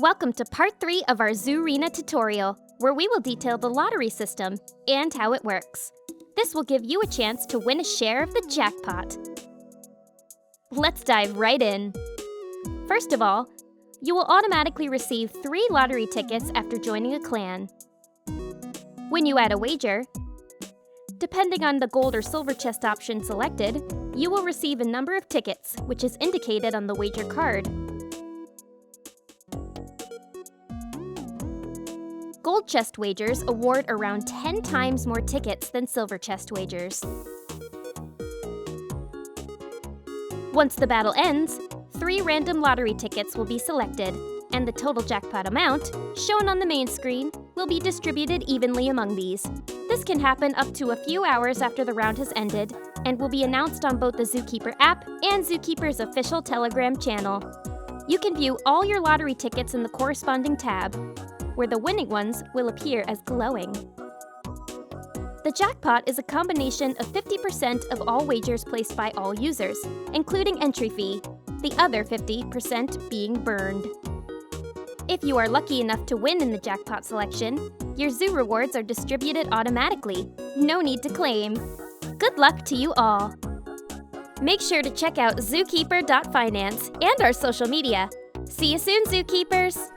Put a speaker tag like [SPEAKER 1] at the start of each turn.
[SPEAKER 1] Welcome to part 3 of our Z00 tutorial, where we will detail the lottery system and how it works. This will give you a chance to win a share of the jackpot. Let's dive right in. First of all, you will automatically receive 3 lottery tickets after joining a clan. When you add a wager, depending on the gold or silver chest option selected, you will receive a number of tickets, which is indicated on the wager card. Gold chest wagers award around 10 times more tickets than silver chest wagers. Once the battle ends, 3 random lottery tickets will be selected, and the total jackpot amount, shown on the main screen, will be distributed evenly among these. This can happen up to a few hours after the round has ended, and will be announced on both the Zookeeper app and Zookeeper's official Telegram channel. You can view all your lottery tickets in the corresponding tab, where the winning ones will appear as glowing. The jackpot is a combination of 50% of all wagers placed by all users, including entry fee, the other 50% being burned. If you are lucky enough to win in the jackpot selection, your zoo rewards are distributed automatically. No need to claim. Good luck to you all! Make sure to check out zookeeper.finance and our social media. See you soon, Zookeepers!